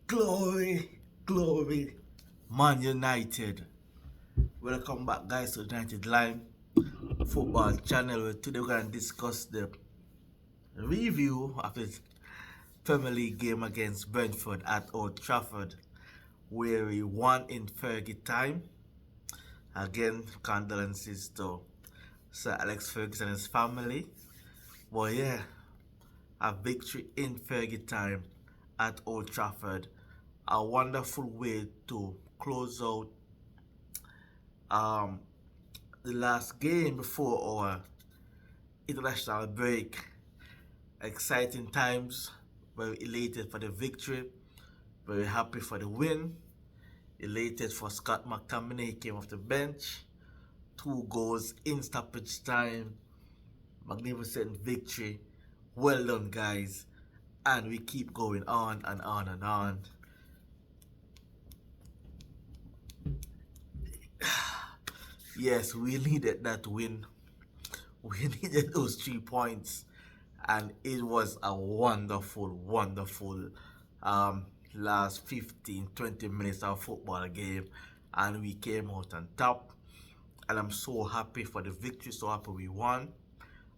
Glory, glory, Man United. Welcome back, guys, to United Live Football Channel. Where today we're going to discuss the review of the Premier League game against Brentford at Old Trafford, where we won in Fergie time. Again, condolences to Sir Alex Ferguson and his family. But yeah, a victory in Fergie time at Old Trafford. A wonderful way to close out um, the last game before our international break. Exciting times, very elated for the victory, very happy for the win, elated for Scott McTominay. He came off the bench, 2 goals in stoppage time, magnificent victory. Well done, guys, and we keep going on and on and on. Yes, we needed that win. We needed those 3 points, and it was a wonderful, wonderful last 15-20 minutes of football game, and we came out on top. And I'm so happy for the victory, so happy we won.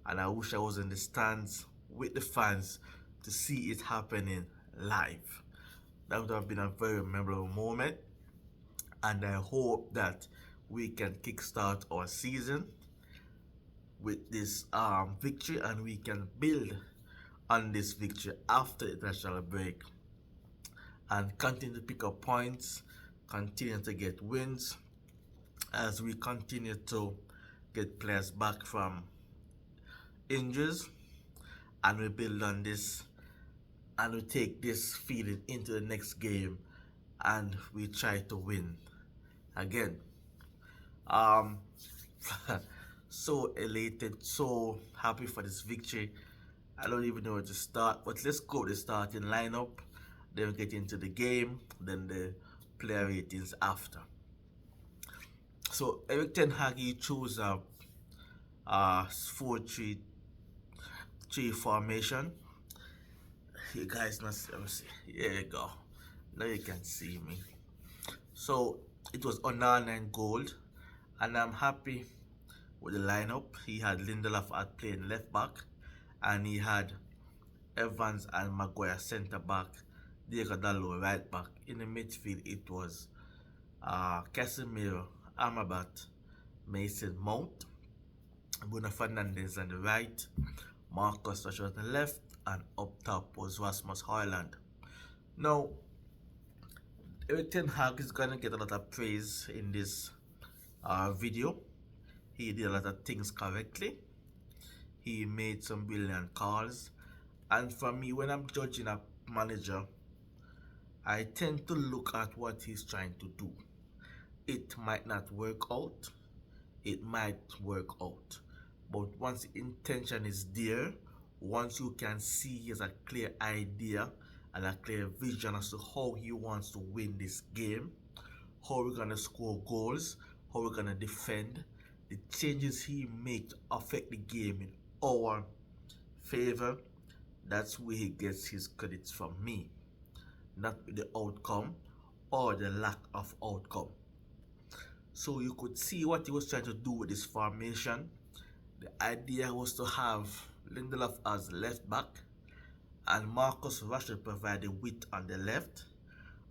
And I wish I was in the stands with the fans to see it happening live. That would have been a very memorable moment, and I hope that we can kickstart our season with this victory, and we can build on this victory after the international break and continue to pick up points, continue to get wins as we continue to get players back from injuries, and we build on this and we take this feeling into the next game and we try to win again. So elated, so happy for this victory. I don't even know where to start, but let's go to the starting lineup, then we get into the game, then the player ratings after. So Eric Ten Hag, he chose a 4-3-3 formation. You guys not let me see. Here you go. Now you can see me. So it was Onana and gold, and I'm happy with the lineup. He had Lindelof at playing left back, and he had Evans and Maguire centre back, Diego Dalot right back. In the midfield, it was Casemiro, Amrabat, Mason Mount, Bruno Fernandes on the right, Marcus Rashford on the left, and up top was Rasmus Højlund. Now, Erik Ten Hag is gonna get a lot of praise in this video. He did a lot of things correctly. He made some brilliant calls, and for me, when I'm judging a manager, I tend to look at what he's trying to do. It might not work out, it might work out, but once the intention is there, once you can see he has a clear idea and a clear vision as to how he wants to win this game, how we're gonna score goals, how we're gonna defend, the changes he makes affect the game in our favor, that's where he gets his credits from me, not the outcome or the lack of outcome. So you could see what he was trying to do with this formation. The idea was to have Lindelof as left back, and Marcus Rashford provide the width on the left.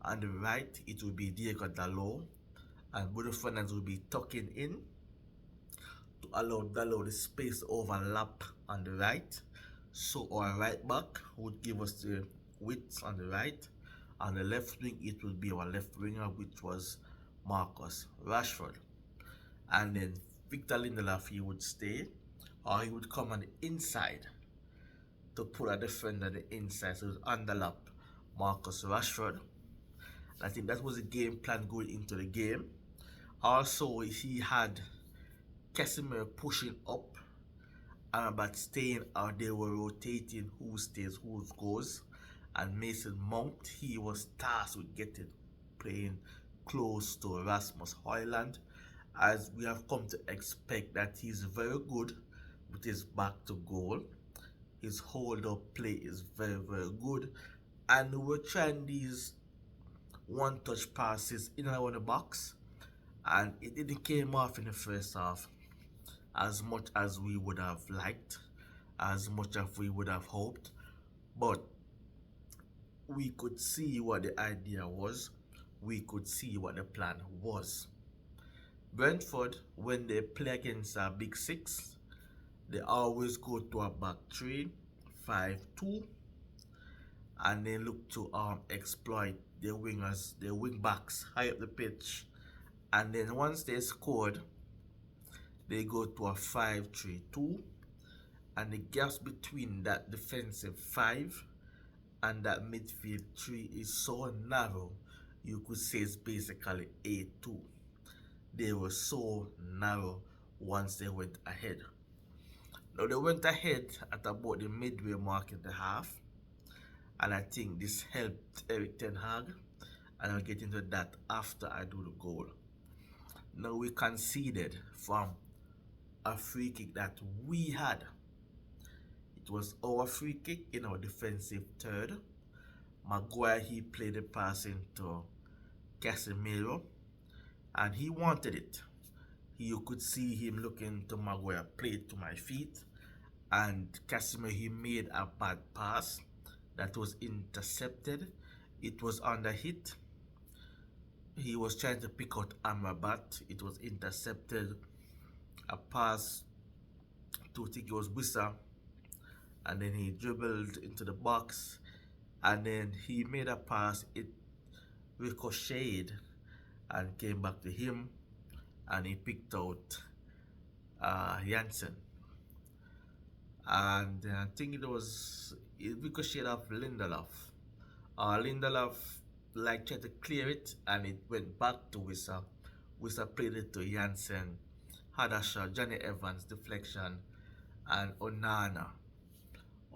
On the right, it will be Diego Dalot, and Bruno Fernandes will be tucking in to allow Dalot the space to overlap on the right. So our right back would give us the width on the right. On the left wing, it will be our left winger, which was Marcus Rashford. And then Victor Lindelof, he would stay, or he would come on the inside to put a defender on the inside, so it would underlap Marcus Rashford. I think that was the game plan going into the game. Also, he had Casemiro pushing up, but staying out. They were rotating who stays, who goes. And Mason Mount, he was tasked with playing close to Rasmus Højlund, as we have come to expect that he's very good with his back to goal. His hold up play is very, very good, and we were trying these one-touch passes in and around the box, and it didn't came off in the first half as much as we would have liked, as much as we would have hoped, but we could see what the idea was, we could see what the plan was. Brentford, when they play against a big six, they always go to a back three, 5-2, and they look to exploit their wingers, their wing backs high up the pitch. And then once they scored, they go to a 5-3-2, and the gaps between that defensive 5 and that midfield 3 is so narrow, you could say it's basically A2. They were so narrow once they went ahead. Now they went ahead at about the midway mark in the half, and I think this helped Erik ten Hag, and I'll get into that after I do the goal. Now we conceded from a free kick that we had. It was our free kick in our defensive third. Maguire, he played the pass into Casemiro, and he wanted it. You could see him looking to Maguire, play it to my feet, and Casemiro, he made a bad pass that was intercepted. It was under hit. He was trying to pick out Amrabat. It was intercepted. A pass to, I think it was Wissa, and then he dribbled into the box, and then he made a pass. It ricocheted and came back to him, and he picked out Janssen. And I think it ricocheted off Lindelof. Lindelof tried to clear it, and it went back to Wissa. Wissa played it to Janssen, had a shot, Johnny Evans deflection, and Onana.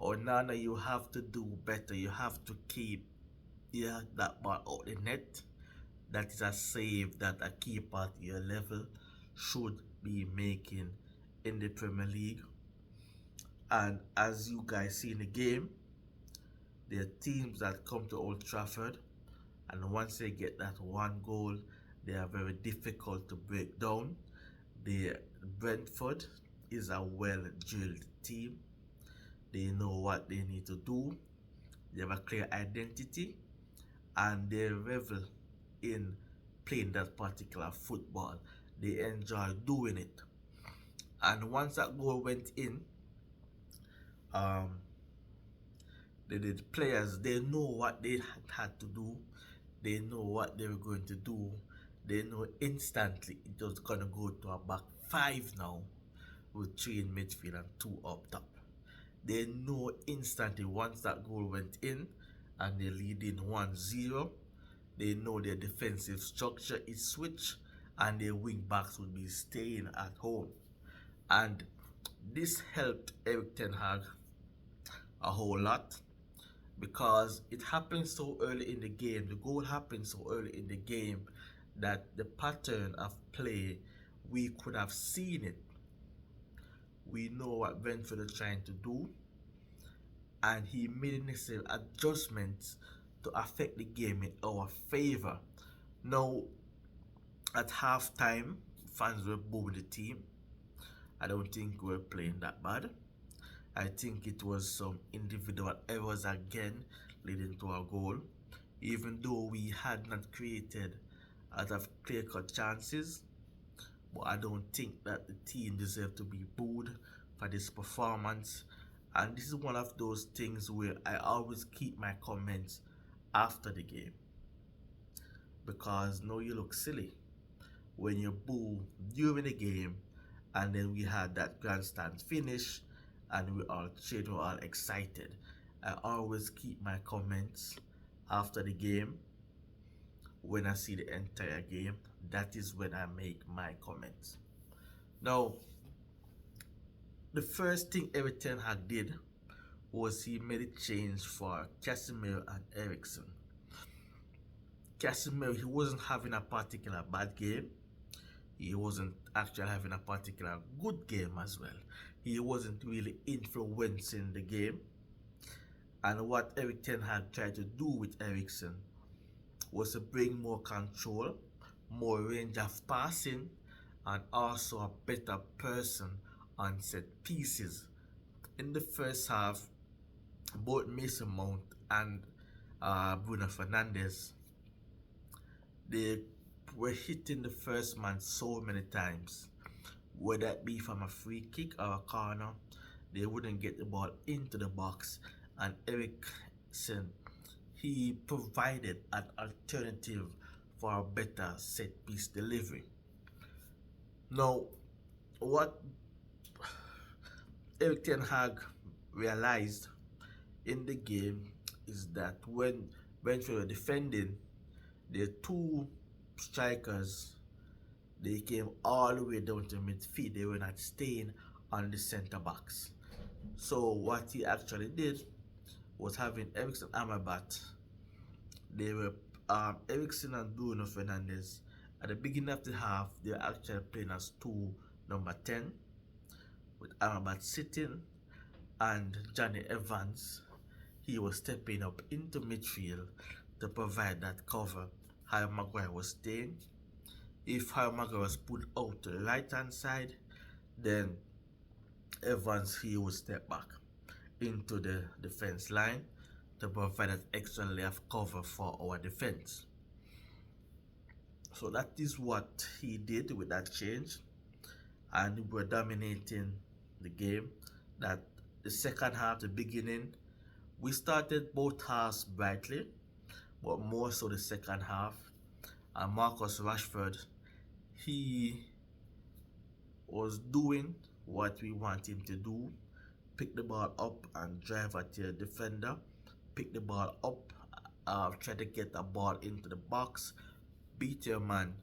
Onana, you have to do better. You have to keep that ball out the net. That is a save that a keeper at your level should be making in the Premier League. And as you guys see in the game, there are teams that come to Old Trafford, and once they get that one goal, they are very difficult to break down. Brentford is a well-drilled team. They know what they need to do. They have a clear identity, and they revel in playing that particular football. They enjoy doing it. And once that goal went in, the players, they know what they had to do. They know what they were going to do. They know instantly it was going to go to a back 5 now, with 3 in midfield and 2 up top. They know instantly once that goal went in and they lead in 1-0, they know their defensive structure is switched and their wing backs will be staying at home. And this helped Erik ten Hag a whole lot, because it happened so early in the game. The goal happened so early in the game that the pattern of play, we could have seen it. We know what Brentford are trying to do, and he made necessary adjustments to affect the game in our favor. Now, at halftime, fans were booing the team. I don't think we were playing that bad. I think it was some individual errors again leading to a goal. Even though we had not created a lot of clear-cut chances, but I don't think that the team deserved to be booed for this performance. And this is one of those things where I always keep my comments after the game, because now you look silly when you boo during the game, and then we had that grandstand finish and we all cheered, we're all excited. I always keep my comments after the game. When I see the entire game, that is when I make my comments. Now, the first thing Erik ten Hag did was he made a change for Casemiro and Eriksen. Casemiro, he wasn't having a particular bad game. He wasn't actually having a particular good game as well. He wasn't really influencing the game. And what Eric Ten Hag tried to do with Ericsson was to bring more control, more range of passing, and also a better person on set pieces. In the first half, both Mason Mount and Bruno Fernandes, they were hitting the first man so many times, whether it be from a free kick or a corner, they wouldn't get the ball into the box. And Ericsson, he provided an alternative for a better set piece delivery. Now, what Eric Ten Hag realized in the game is that when Brentford were defending, the two strikers, they came all the way down to midfield. They were not staying on the centre backs. So what he actually did was having Ericsson Amrabat. They were Ericsson and Bruno Fernandes. At the beginning of the half, they were actually playing as two number 10, with Amrabat sitting, and Johnny Evans, he was stepping up into midfield to provide that cover. Harry Maguire was staying. If Harry Maguire was put out to the right hand side, then Evans, he would step back into the defense line to provide that extra layer of cover for our defense. So that is what he did with that change, and we were dominating the game. That the second half, the beginning, we started both halves brightly, but more so the second half. And Marcus Rashford, he was doing what we want him to do: pick the ball up and drive at your defender, pick the ball up, try to get the ball into the box, beat your man,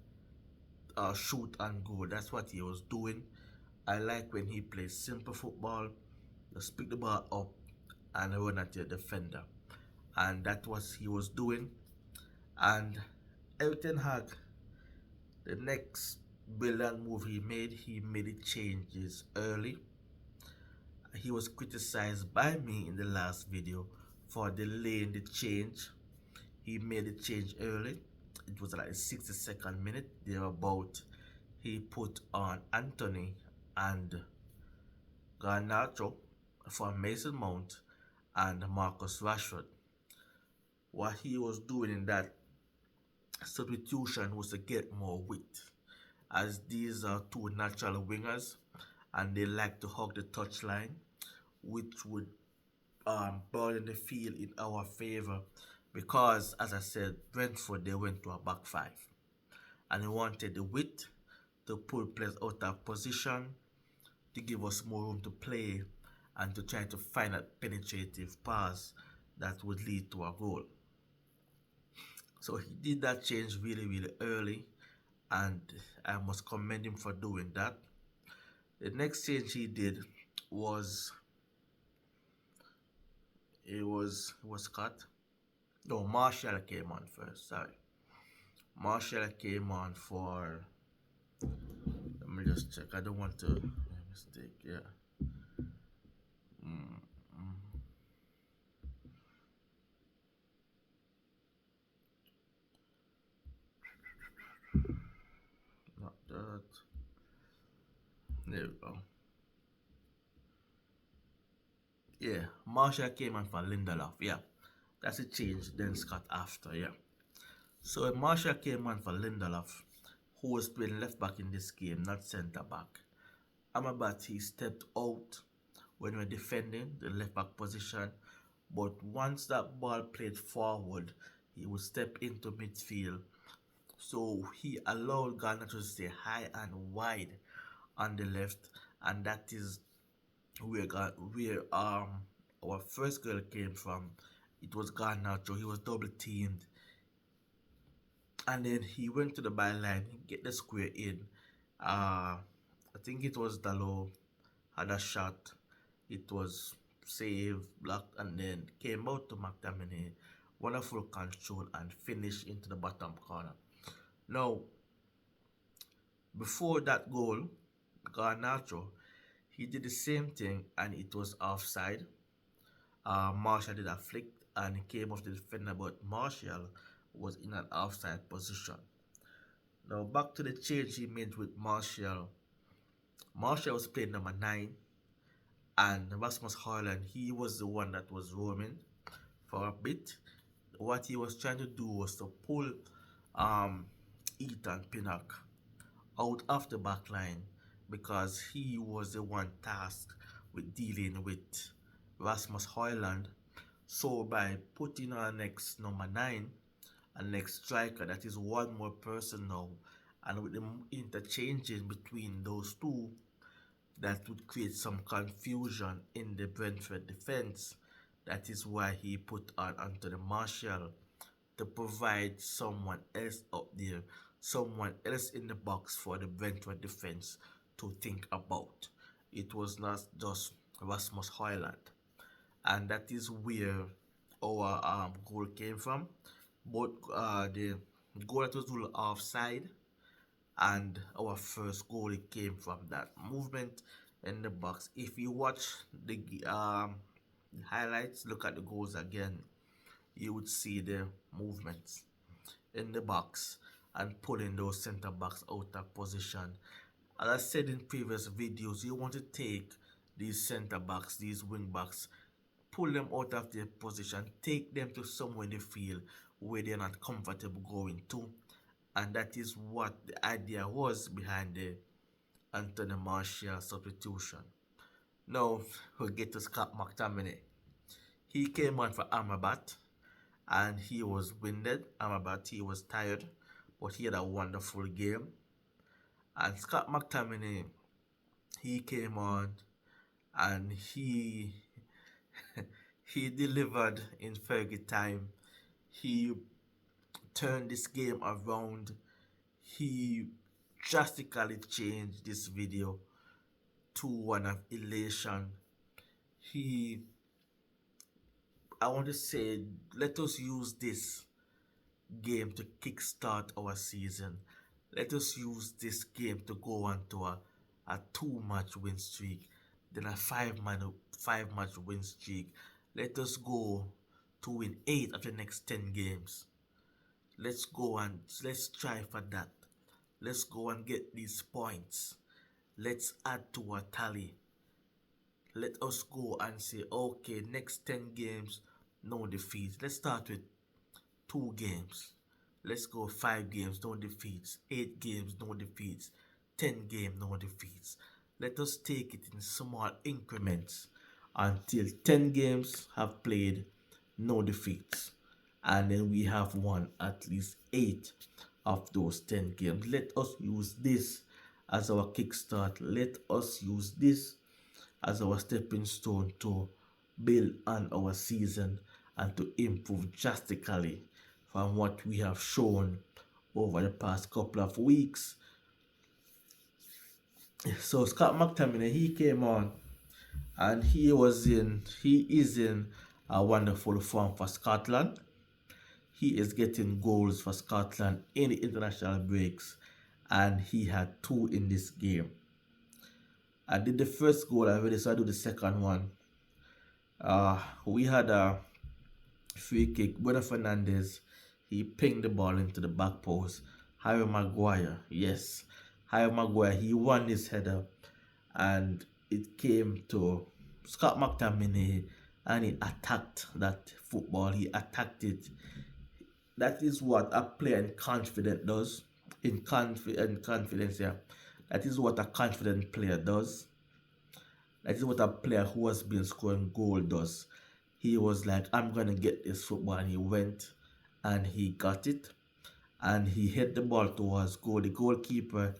shoot and goal. That's what he was doing. I like when he plays simple football, just pick the ball up and run at your defender. And that was he was doing. And Eric Ten Hag, the next brilliant move he made the changes early. He was criticized by me in the last video for delaying the change. He made the change early. It was like the 62nd minute, thereabout. He put on Anthony and Garnacho for Mason Mount and Marcus Rashford. What he was doing in that substitution was to get more width, as these are two natural wingers and they like to hug the touchline, which would broaden the field in our favor, because, as I said, Brentford, they went to a back five and they wanted the width to pull players out of position, to give us more room to play and to try to find a penetrative pass that would lead to a goal. So he did that change really early, and I must commend him for doing that. The next change he did was Scott. No, Martial came on first. Sorry, Martial came on for. Let me just check. I don't want to make a mistake. Yeah. Not that. There we go. Yeah, Martial came on for Lindelof. Yeah, that's a change. Then Scott after. Yeah. So Martial came on for Lindelof, who was playing left back in this game, not centre back. Amrabat, he stepped out when we were defending the left back position, but once that ball played forward, he would step into midfield. So he allowed Ghana to stay high and wide on the left, and that is where our first goal came from. It was Garnacho. He was double teamed, and then he went to the byline, get the square in. I think it was Dalot had a shot. It was saved, blocked, and then came out to McTominay. Wonderful control and finish into the bottom corner. Now, before that goal, Garnacho, he did the same thing and it was offside. Marshall did a flick and he came off the defender, but Marshall was in an offside position. Now back to the change he made with Marshall. Marshall was playing number 9 and Rasmus Højlund, he was the one that was roaming for a bit. What he was trying to do was to pull um, Ethan Pinnock out of the back line because he was the one tasked with dealing with Rasmus Højlund. So by putting our next number 9, a next striker, that is one more person now, and with the interchanging between those two, that would create some confusion in the Brentford defense. That is why he put on Anthony Marshall to provide someone else up there, someone else in the box for the Brentford defense to think about. It was not just Rasmus Højlund. And that is where our goal came from. Both the goal that was ruled offside and our first goal, it came from that movement in the box. If you watch the highlights, look at the goals again, you would see the movements in the box and pulling those center backs out of position. As I said in previous videos, you want to take these center backs, these wing backs, pull them out of their position, take them to somewhere in the field where they're not comfortable going to. And that is what the idea was behind the Anthony Martial substitution. Now we'll get to Scott McTominay. He came on for Amrabat and he was winded. Amrabat, he was tired, but he had a wonderful game. And Scott McTominay, he came on and he he delivered in Fergie time. He turned this game around. He drastically changed this video to one of elation. I want to say, let us use this game to kickstart our season. Let us use this game to go on to a 2-match win streak, then a 5-match win streak. Let us go to win 8 of the next 10 games. Let's go and let's try for that. Let's go and get these points. Let's add to our tally. Let us go and say, okay, next 10 games, no defeats. Let's start with 2 games. Let's go 5 games, no defeats. 8 games, no defeats. 10 games, no defeats. Let us take it in small increments until 10 games have played, no defeats. And then we have won at least 8 of those 10 games. Let us use this as our kickstart. Let us use this as our stepping stone to build on our season and to improve drastically from what we have shown over the past couple of weeks. So Scott McTominay, he came on and he is in a wonderful form for Scotland. He is getting goals for Scotland in the international breaks, and he had 2 in this game. I did the first goal already, so I do the second one. We had a free kick. Bruno Fernandes, he pinged the ball into the back post. Harry Maguire, yes, Harry Maguire, he won this header, and it came to Scott McTominay, and he attacked that football. He attacked it. That is what a player in confidence does. In confidence, yeah. That is what a confident player does. That is what a player who has been scoring goal does. He was like, I'm going to get this football, and he went and he got it. And he hit the ball towards goal. The goalkeeper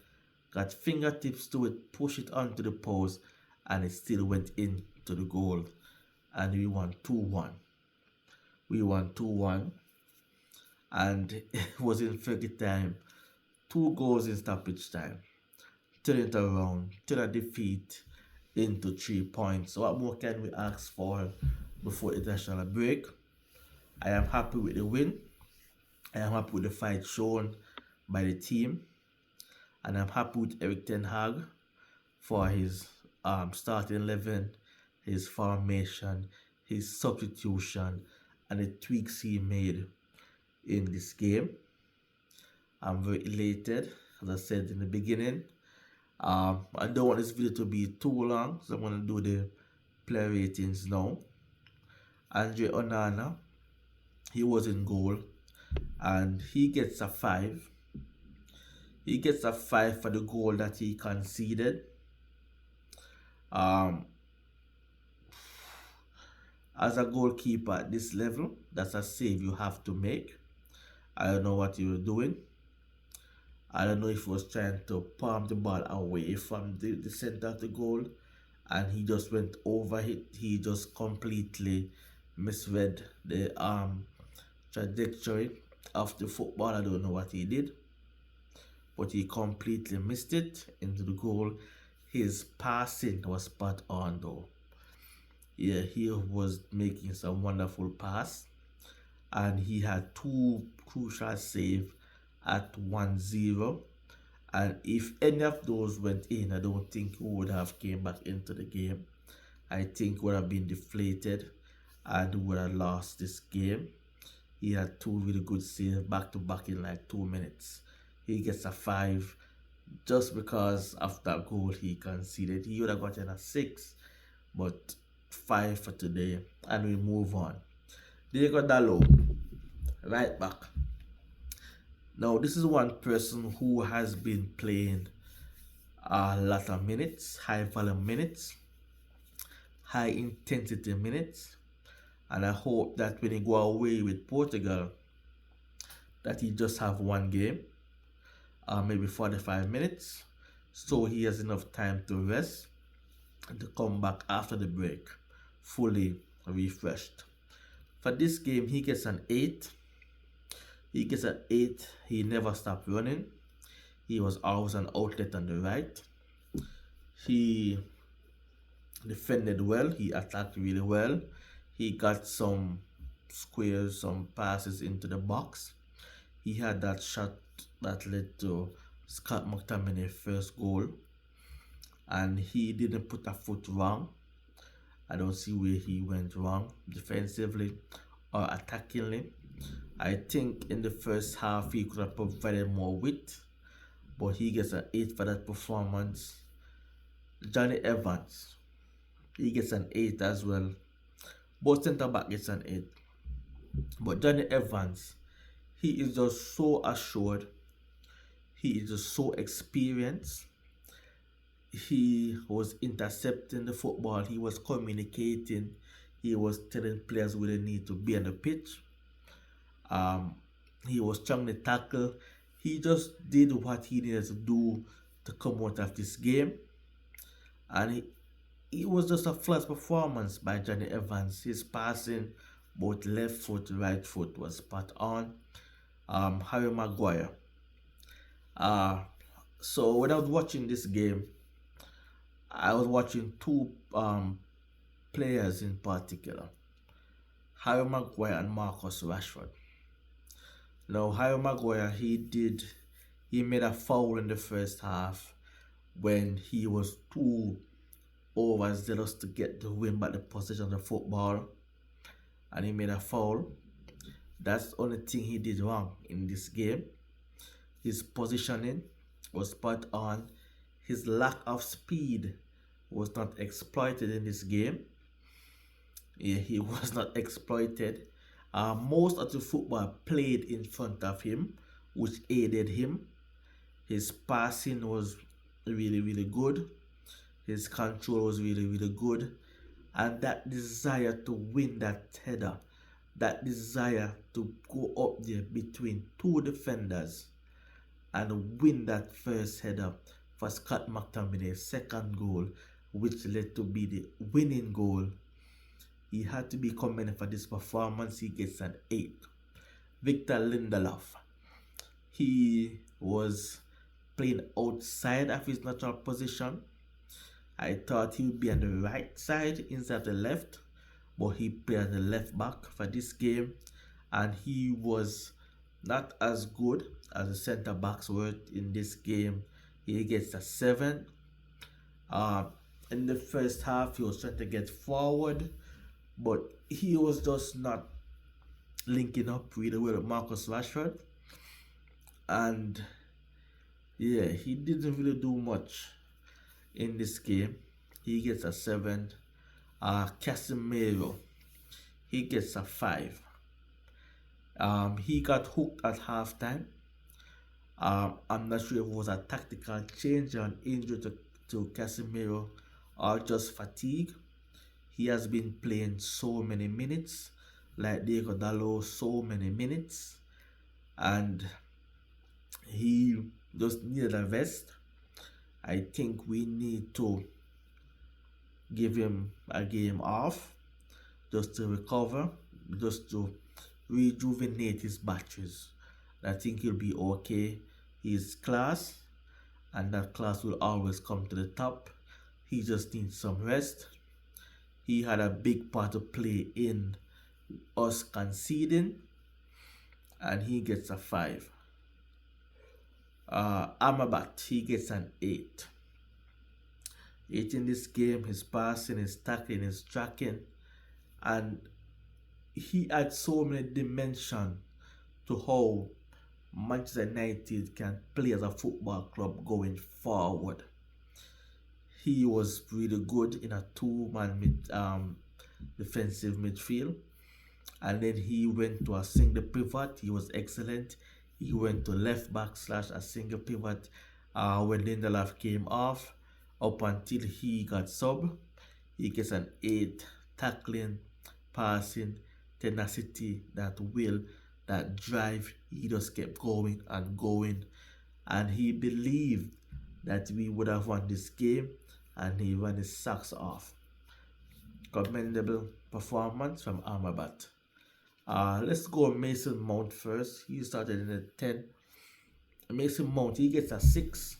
got fingertips to it, pushed it onto the post, and it still went into the goal. And we won 2-1. We won 2-1. And it was in Fergie time. 2 goals in stoppage time. Turn it around. Turn a defeat into 3 points. So what more can we ask for before international break? I am happy with the win. I am happy with the fight shown by the team. And I'm happy with Erik ten Hag for his starting 11, his formation, his substitution and the tweaks he made in this game. I'm very elated, as I said in the beginning. I don't want this video to be too long, so I'm going to do the player ratings now. Andre Onana, he was in goal, and he gets a 5. He gets a 5 for the goal that he conceded. As a goalkeeper at this level, that's a save you have to make. I don't know what he was doing. I don't know if he was trying to palm the ball away from the center of the goal, and he just went over it. He just completely misread the trajectory of the football. I don't know what he did, but he completely missed it into the goal. His passing was spot on though. Yeah, he was making some wonderful pass, and he had 2 crucial saves at 1-0. And if any of those went in, I don't think he would have came back into the game. I think would have been deflated and would have lost this game. He had 2 really good saves back to back in like 2 minutes. He gets a 5 just because of that goal he conceded. He would have gotten a 6, but 5 for today, and we move on. Diego Dalot, right back. Now this is one person who has been playing a lot of minutes, high volume minutes, high intensity minutes, and I hope that when he go away with Portugal, that he just have one game, maybe 45 minutes, so he has enough time to rest and to come back after the break fully refreshed. For this game, he gets an 8. He gets an 8. He never stopped running. He was always an outlet on the right. He defended well. He attacked really well. He got some squares, some passes into the box. He had that shot that led to Scott McTominay's first goal, and he didn't put a foot wrong. I don't see where he went wrong defensively or attackingly. I think in the first half he could have provided more width, but he gets an 8 for that performance. Johnny Evans, he gets an 8 as well. Both centre back gets an 8. But Johnny Evans, he is just so assured. He is just so experienced. He was intercepting the football. He was communicating. He was telling players where they need to be on the pitch. He was trying to tackle. He just did what he needed to do to come out of this game. And it was just a flash performance by Johnny Evans. His passing, both left foot, right foot, was spot on. Harry Maguire. So when I was watching this game, I was watching 2 players in particular, Harry Maguire and Marcus Rashford. Now Harry Maguire, he made a foul in the first half when he was too overzealous to get the win back the possession of the football, and he made a foul. That's the only thing he did wrong in this game. His positioning was spot on. His lack of speed was not exploited in this game. Yeah, he was not exploited. Most of the football played in front of him, which aided him. His passing was really, really good. His control was really, really good. And that desire to win that header, that desire to go up there between 2 defenders and win that first header for Scott McTominay's second goal, which led to be the winning goal. He had to be commended for this performance. He gets an 8. Victor Lindelof, he was playing outside of his natural position. I thought he would be on the right side instead of the left, but he played on the left back for this game, and he was not as good as the centre backs were in this game. He gets a 7. In the first half, he was trying to get forward, but he was just not linking up really well with Marcus Rashford, and yeah, he didn't really do much in this game. He gets a 7. Casemiro, he gets a 5. He got hooked at halftime. I'm not sure if it was a tactical change or an injury to Casemiro or just fatigue. He has been playing so many minutes, like Diego Dallo, so many minutes, and he just needed a rest. I think we need to give him a game off just to recover, just to rejuvenate his batteries. I think he'll be okay. He's class, and that class will always come to the top. He just needs some rest. He had a big part to play in us conceding, and he gets a 5. Amabat, he gets an 8. 8 in this game, his passing, his tackling, his tracking, and he had so many dimensions to how Manchester United can play as a football club going forward. He was really good in a two-man defensive midfield, and then he went to a single pivot. He was excellent. He went to left back / a single pivot when Lindelof came off, up until he got sub. He gets an 8. Tackling, passing, tenacity, that will, that drive. He just kept going and going, and he believed that we would have won this game, and he ran his socks off. Commendable performance from Amrabat. Let's go Mason Mount first. He started in the 10. Mason Mount, he gets a 6.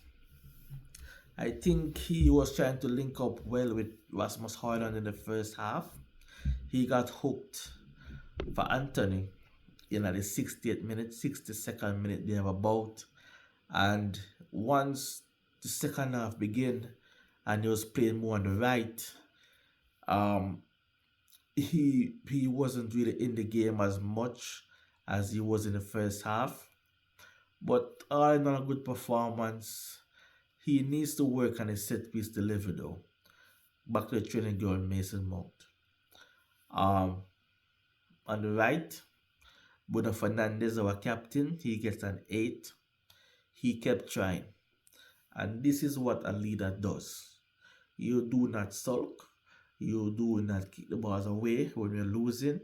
I think he was trying to link up well with Rasmus Højlund in the first half. He got hooked for Anthony in the 60th minute, 62nd minute thereabout. And once the second half began and he was playing more on the right, he wasn't really in the game as much as he was in the first half. But all in all, a good performance. He needs to work on his set piece delivery though. Back to the training ground, Mason Mount. On the right, Bruno Fernandes, our captain, he gets an 8. He kept trying. And this is what a leader does. You do not sulk. You do not kick the balls away when you're losing.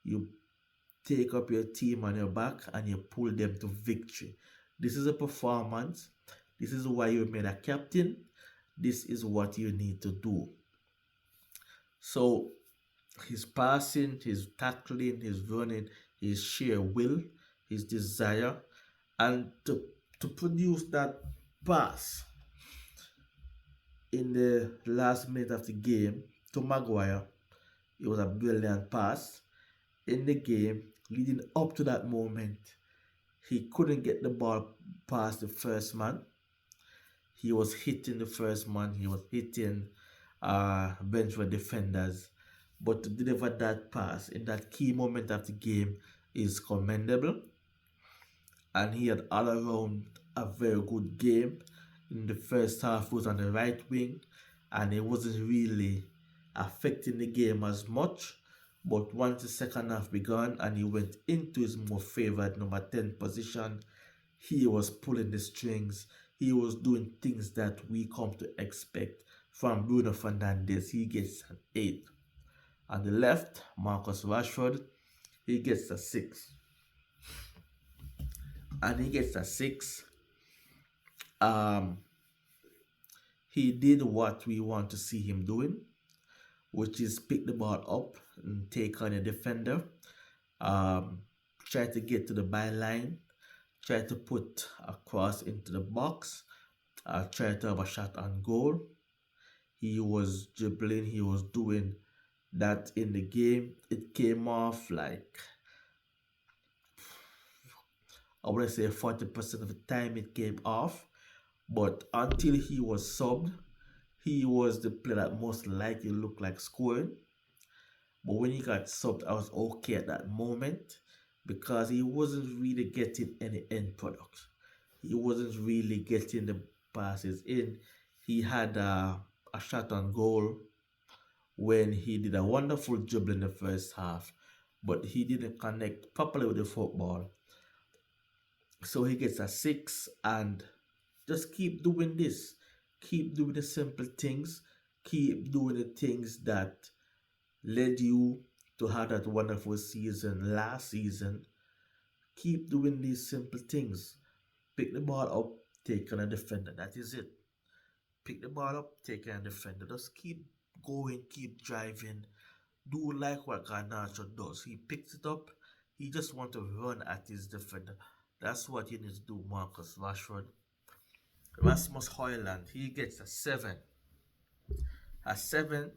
You take up your team on your back and you pull them to victory. This is a performance. This is why you made a captain. This is what you need to do. So his passing, his tackling, his running, his sheer will, his desire, and to produce that pass in the last minute of the game to Maguire, it was a brilliant pass. In the game, leading up to that moment, he couldn't get the ball past the first man. He was hitting the first man. He was hitting Brentford defenders. But to deliver that pass in that key moment of the game is commendable. And he had all around a very good game. In the first half, he was on the right wing, and he wasn't really affecting the game as much. But once the second half began and he went into his more favored number 10 position, he was pulling the strings. He was doing things that we come to expect from Bruno Fernandes. He gets an 8. On the left, Marcus Rashford, he gets a 6. And he gets a 6. He did what we want to see him doing, which is pick the ball up and take on a defender. Try to get to the byline. Try to put a cross into the box. Try to have a shot on goal. He was dribbling. He was doing that in the game. It came off like, I would say 40% of the time it came off. But until he was subbed, he was the player that most likely looked like scoring. But when he got subbed, I was okay at that moment because he wasn't really getting any end product. He wasn't really getting the passes in. He had a shot on goal when he did a wonderful dribble in the first half, but he didn't connect properly with the football. So he gets a 6, and just keep doing this. Keep doing the simple things. Keep doing the things that led you to have that wonderful season last season. Keep doing these simple things. Pick the ball up, take on a defender. That is it. Pick the ball up, take on a defender. Just keep going, keep driving. Do like what Garnacho does. He picks it up. He just want to run at his defender. That's what you need to do, Marcus Rashford. Rasmus Højlund, he gets a 7. A 7,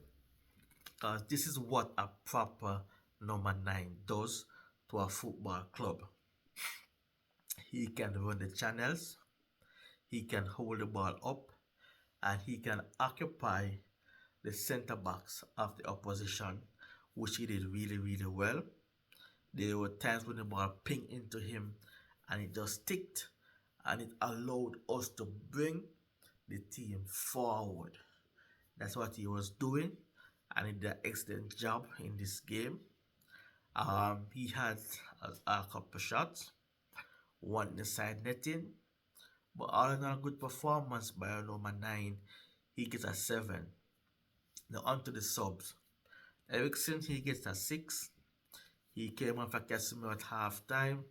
because this is what a proper number 9 does to a football club. He can run the channels, he can hold the ball up, and he can occupy the center backs of the opposition, which he did really, really well. There were times when the ball pinged into him and it just ticked, and it allowed us to bring the team forward. That's what he was doing, and he did an excellent job in this game. He had a couple shots, one in the side netting, but all in all, good performance by our number 9. He gets a 7. Now onto the subs. Ericsson, he gets a 6. He came on for Casemiro at half time.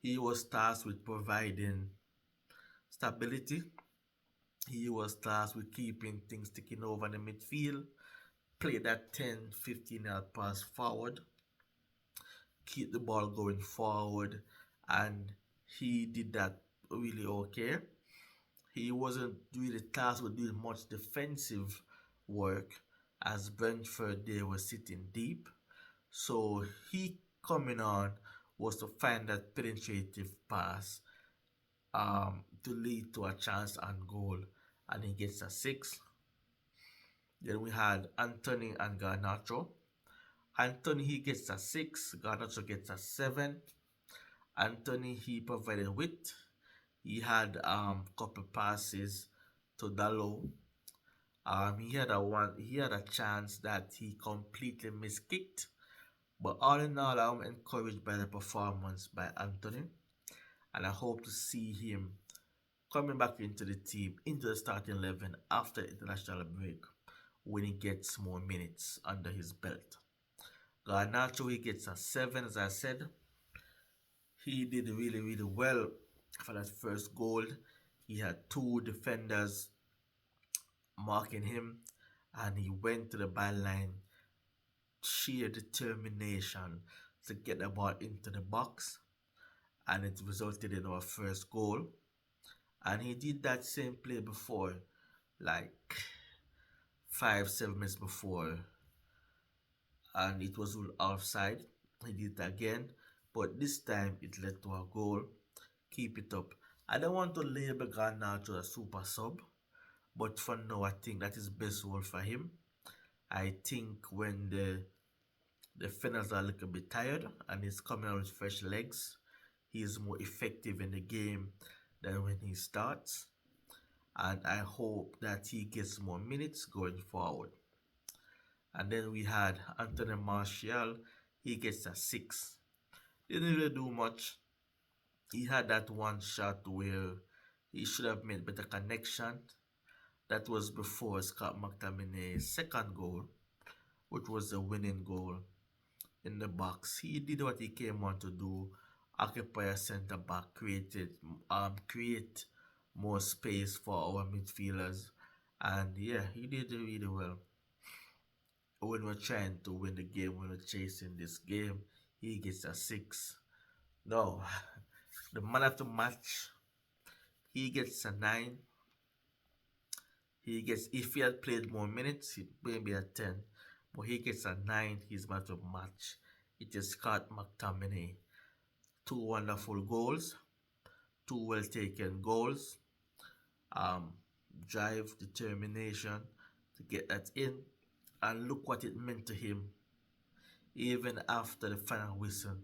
He was tasked with providing stability. He was tasked with keeping things ticking over in the midfield. Play that 10-15 yard pass forward. Keep the ball going forward. And he did that really okay. He wasn't really tasked with doing much defensive work, as Brentford, they were sitting deep. So he coming on was to find that penetrative pass to lead to a chance on goal, and he gets a 6. Then we had Anthony and Garnacho. Anthony, he gets a 6. Garnacho gets a 7. Anthony, he provided width. He had couple passes to Dalot. He had a chance that he completely miskicked. But all in all, I'm encouraged by the performance by Anthony, and I hope to see him coming back into the team, into the starting 11 after international break, when he gets more minutes under his belt. Garnacho, he gets a 7, as I said. He did really, really well for that first goal. He had 2 defenders marking him, and he went to the byline, sheer determination to get the ball into the box, and it resulted in our first goal. And he did that same play before, like 5-7 minutes before, and it was ruled offside. He did it again, but this time it led to a goal. Keep it up. I don't want to label Garnacho a super sub, but for now I think that is best role for him. I think when the defenders are a little bit tired and he's coming out with fresh legs, he's more effective in the game than when he starts. And I hope that he gets more minutes going forward. And then we had Anthony Martial. He gets a 6. Didn't really do much. He had that one shot where he should have made better connection. That was before Scott McTominay's second goal, which was the winning goal in the box. He did what he came on to do: occupy a centre back, create more space for our midfielders, and yeah, he did really well. When we're trying to win the game, when we're chasing this game, he gets a 6. No, the man of the match, he gets a 9. If he had played more minutes, he maybe a 10, but he gets a 9. He's man of the match. It is Scott McTominay. 2 wonderful goals, 2 well taken goals. Drive, determination to get that in, and look what it meant to him Even after the final whistle,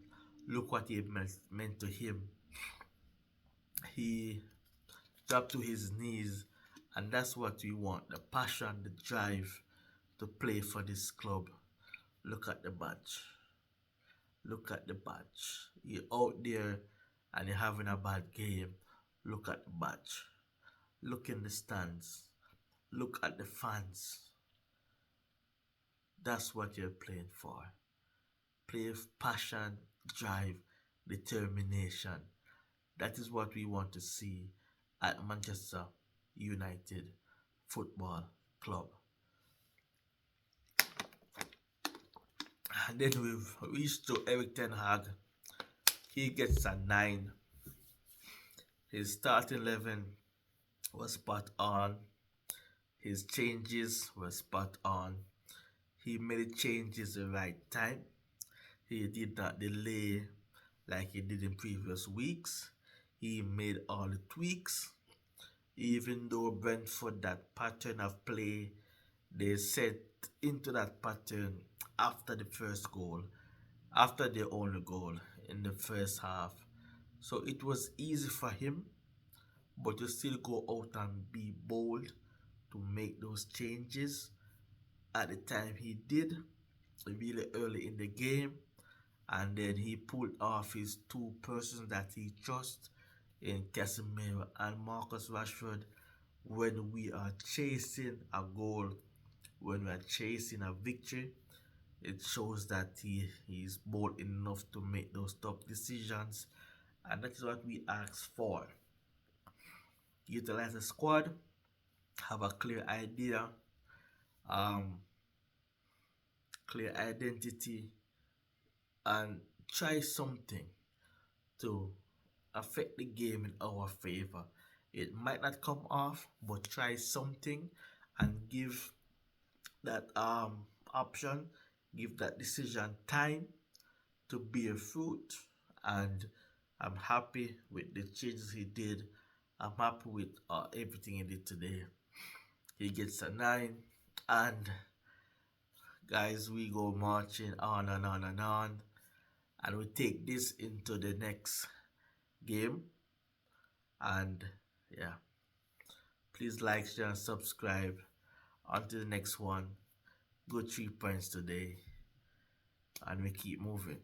look what it meant to him. He dropped to his knees, and that's what we want, the passion, the drive to play for this club. Look at the badge. Look at the badge. You're out there and you're having a bad game. Look at the badge. Look in the stands. Look at the fans. That's what you're playing for. Play with passion, drive, determination. That is what we want to see at Manchester United Football Club. And then we've reached to Eric Ten Hag. He gets a 9. His starting 11 was spot on. His changes were spot on. He made changes the right time. He did not delay like he did in previous weeks. He made all the tweaks. Even though Brentford, that pattern of play, they set into that pattern after the first goal, after their only goal in the first half. So it was easy for him, but to still go out and be bold to make those changes at the time he did, really early in the game. And then he pulled off his two persons that he trusts in Casemiro and Marcus Rashford. When we are chasing a goal, when we are chasing a victory, it shows that he's bold enough to make those tough decisions, and that is what we ask for. Utilize the squad, have a clear idea, clear identity, and try something to affect the game in our favor. It might not come off, but try something and give that option, give that decision time to bear fruit. And I'm happy with the changes he did. I'm happy with everything he did today. He gets a 9, and guys, we go marching on and on and on, and we take this into the next game. And yeah, please like, share, and subscribe. Until the next one, good 3 points today, and we keep moving.